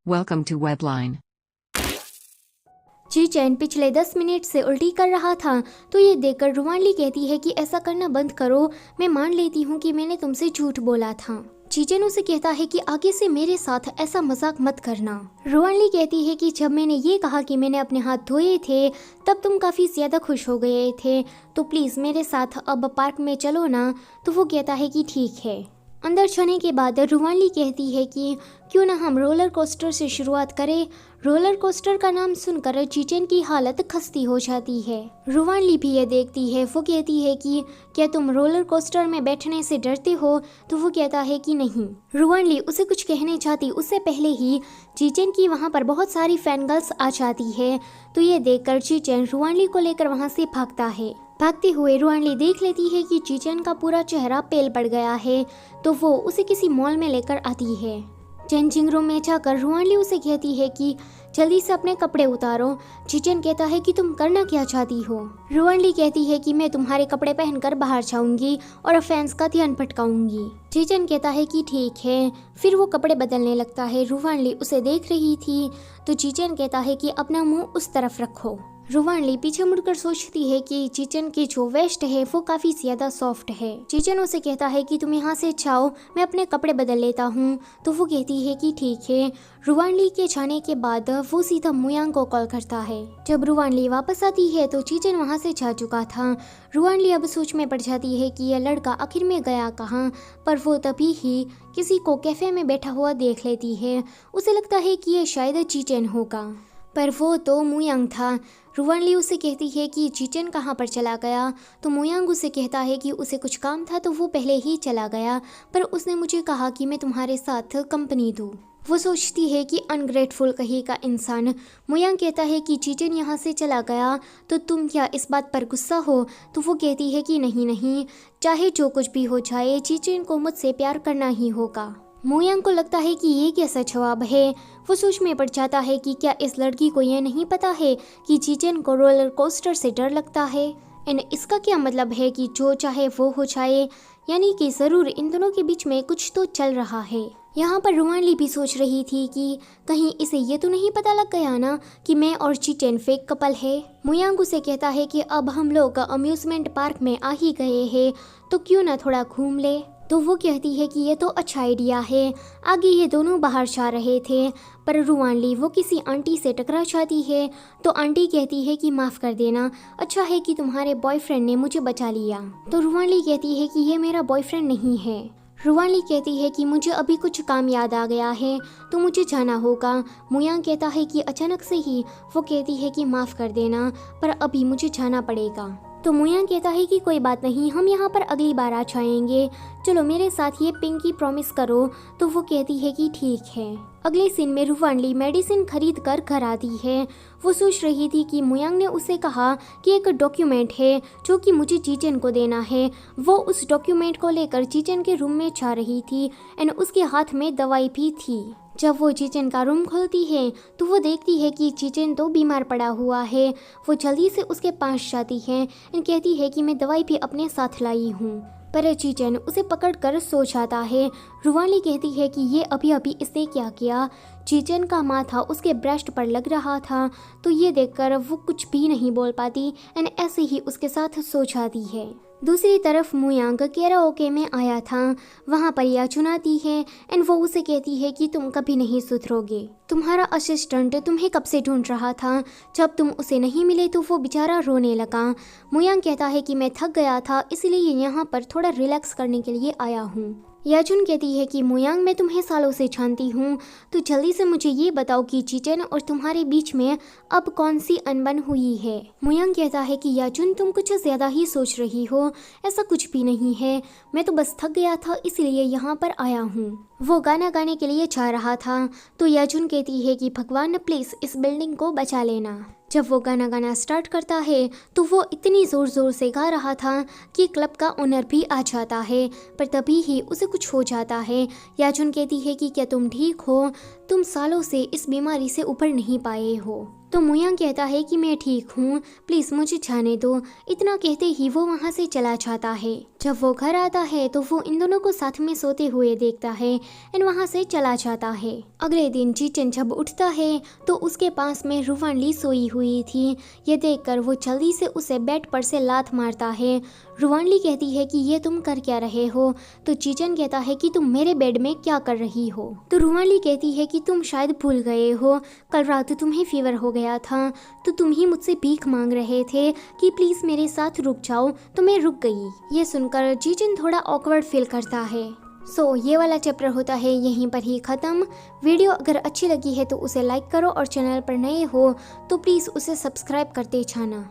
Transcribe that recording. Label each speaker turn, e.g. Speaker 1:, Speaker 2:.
Speaker 1: Welcome to Webline.
Speaker 2: Chichen पिछले 10 minute से उल्टी कर रहा था तो ये देखकर रुवानली कहती है कि ऐसा करना बंद करो, मैं मान लेती हूँ कि मैंने तुमसे झूठ बोला था। चीचेन उसे कहता है कि आगे से मेरे साथ ऐसा मजाक मत करना। रुवानली कहती है कि जब मैंने ये कहा कि मैंने अपने हाथ धोए थे तब तुम काफ़ी ज़्यादा खुश हो गए थे, तो प्लीज़ मेरे साथ अब पार्क में चलो ना। तो वो कहता है कि ठीक है। अंदर जाने के बाद रुवानली कहती है कि क्यों ना हम रोलर कोस्टर से शुरुआत करें। रोलर कोस्टर का नाम सुनकर चीचेन की हालत खस्ती हो जाती है। रुवानली भी ये देखती है। वो कहती है कि क्या तुम रोलर कोस्टर में बैठने से डरते हो? तो वो कहता है कि नहीं। रुवानली उसे कुछ कहने चाहती उससे पहले ही चीचेन की वहाँ पर बहुत सारी फैन गर्ल्स आ जाती है। तो ये देखकर चीचेन रुवानली को लेकर वहाँ से भागता है। भागते हुए रुवानली देख लेती है कि चीचेन का पूरा चेहरा पेल पड़ गया है, तो वो उसे किसी मॉल में लेकर आती है। चेंजिंग रूम में जाकर रुवानली उसे कहती है कि जल्दी से अपने कपड़े उतारो। चीचेन कहता है कि तुम करना क्या चाहती हो? रुवानली कहती है कि मैं तुम्हारे कपड़े पहनकर बाहर जाऊंगी और फैंस का ध्यान भटकाऊंगी। चीचेन कहता है कि ठीक है। फिर वो कपड़े बदलने लगता है। रुवानली उसे देख रही थी तो चीचेन कहता है कि अपना मुंह उस तरफ रखो। रुवानली पीछे मुड़कर सोचती है कि चीचेन की जो वेस्ट है वो काफी ज्यादा सॉफ्ट है। चीचेन उसे कहता है कि तुम यहाँ से जाओ, मैं अपने कपड़े बदल लेता हूँ। तो वो कहती है कि ठीक है। रुवानली के जाने के बाद वो सीधा मुयांग को कॉल करता है। जब रुवानली वापस आती है तो चीचेन वहाँ से जा चुका था। रुवानली अब सोच में पड़ जाती है कि यह लड़का आखिर में गया कहाँ, पर वो तभी ही किसी को कैफे में बैठा हुआ देख लेती है। उसे लगता है कि यह शायद चीचेन होगा, पर वो तो मुयांग था। रुवानली उसे कहती है कि चीचेन कहाँ पर चला गया। तो मुयांग उसे कहता है कि उसे कुछ काम था तो वो पहले ही चला गया, पर उसने मुझे कहा कि मैं तुम्हारे साथ कंपनी दूँ। वो सोचती है कि अनग्रेटफुल कहीं का इंसान। मुयांग कहता है कि चीचेन यहाँ से चला गया तो तुम क्या इस बात पर गुस्सा हो? तो वो कहती है कि नहीं नहीं, चाहे जो कुछ भी हो जाए चीचेन को मुझसे प्यार करना ही होगा। मुयांग को लगता है कि ये कैसा जवाब है। वो सोच में पड़ जाता है कि क्या इस लड़की को ये नहीं पता है कि चीचेन को रोलर कोस्टर से डर लगता है। एंड इसका क्या मतलब है कि जो चाहे वो हो जाए, यानी कि ज़रूर इन दोनों के बीच में कुछ तो चल रहा है। यहाँ पर रुवानली भी सोच रही थी कि कहीं इसे ये तो नहीं पता लग गया ना कि मैं और चीचेन फेक कपल है। मुयांग उसे कहता है कि अब हम लोग अम्यूजमेंट पार्क में आ ही गए हैं तो क्यों ना थोड़ा घूम ले। तो वो कहती है कि ये तो अच्छा आइडिया है। आगे ये दोनों बाहर जा रहे थे पर रुवानली वो किसी आंटी से टकरा जाती है। तो आंटी कहती है कि माफ़ कर देना, अच्छा है कि तुम्हारे बॉयफ्रेंड ने मुझे बचा लिया। तो रुवानली कहती है कि ये मेरा बॉयफ्रेंड नहीं है। रुवानली कहती है कि मुझे अभी कुछ काम याद आ गया है तो मुझे जाना होगा। मुयांग कहता है कि अचानक से ही। वो कहती है कि माफ़ कर देना पर अभी मुझे जाना पड़ेगा। तो मुयांग कहता है कि कोई बात नहीं, हम यहाँ पर अगली बार आ जाएंगे, चलो मेरे साथ ये पिंकी प्रॉमिस करो। तो वो कहती है कि ठीक है। अगले सीन में रुवानली मेडिसिन खरीद कर घर आती है। वो सोच रही थी कि मुयांग ने उसे कहा कि एक डॉक्यूमेंट है जो कि मुझे चीचेन को देना है। वो उस डॉक्यूमेंट को लेकर चीचेन के रूम में जा रही थी एंड उसके हाथ में दवाई भी थी। जब वो चीचेन का रूम खोलती है तो वो देखती है कि चीचेन तो बीमार पड़ा हुआ है। वो जल्दी से उसके पास जाती है और कहती है कि मैं दवाई भी अपने साथ लाई हूँ, पर चीचेन उसे पकड़कर सो जाता है। रुवानली कहती है कि ये अभी अभी इसने क्या किया। चीचेन का माथा उसके ब्रेस्ट पर लग रहा था तो ये देखकर वो कुछ भी नहीं बोल पाती एंड ऐसे ही उसके साथ सो जाती है। दूसरी तरफ मुयांग कैराओके में आया था। वहाँ पर याचुन आती है एंड वो उसे कहती है कि तुम कभी नहीं सुधरोगे। तुम्हारा असिस्टेंट तुम्हें कब से ढूंढ रहा था, जब तुम उसे नहीं मिले तो वो बेचारा रोने लगा। मुयांग कहता है कि मैं थक गया था इसलिए यहाँ पर थोड़ा रिलैक्स करने के लिए आया हूँ। याचुन कहती है कि मुयांग मैं तुम्हें सालों से जानती हूँ, तो जल्दी से मुझे ये बताओ कि चीचेन और तुम्हारे बीच में अब कौन सी अनबन हुई है। मुयांग कहता है कि याचुन तुम कुछ ज़्यादा ही सोच रही हो, ऐसा कुछ भी नहीं है, मैं तो बस थक गया था इसलिए यहाँ पर आया हूँ। वो गाना गाने के लिए जा रहा था तो याचुन कहती है कि भगवान प्लीज़ इस बिल्डिंग को बचा लेना। जब वो गाना गाना स्टार्ट करता है तो वो इतनी ज़ोर ज़ोर से गा रहा था कि क्लब का ओनर भी आ जाता है, पर तभी ही उसे कुछ हो जाता है। याचुन कहती है कि क्या तुम ठीक हो? तुम सालों से इस बीमारी से उभर नहीं पाए हो। तो मुयांग कहता है कि मैं ठीक हूँ, प्लीज़ मुझे जाने दो। इतना कहते ही वो वहाँ से चला जाता है। जब वो घर आता है तो वो इन दोनों को साथ में सोते हुए देखता है एंड वहाँ से चला जाता है। अगले दिन जीचन जब उठता है तो उसके पास में रुवानली सोई हुई थी। ये देखकर वो जल्दी से उसे बेड पर से लात मारता है। रुवानली कहती है कि ये तुम कर क्या रहे हो? तो जीचन कहता है कि तुम मेरे बेड में क्या कर रही हो? तो रुवानली कहती है कि तुम शायद भूल गए हो, कल रात तुम्हें फीवर हो गया था तो तुम ही मुझसे भीख मांग रहे थे कि प्लीज़ मेरे साथ रुक जाओ, तो मैं रुक गई। ये सुनकर जीचन थोड़ा ऑकवर्ड फील करता है। ये वाला चैप्टर होता है यहीं पर ही ख़त्म। वीडियो अगर अच्छी लगी है तो उसे लाइक करो और चैनल पर नए हो तो प्लीज़ उसे सब्सक्राइब करते जाना।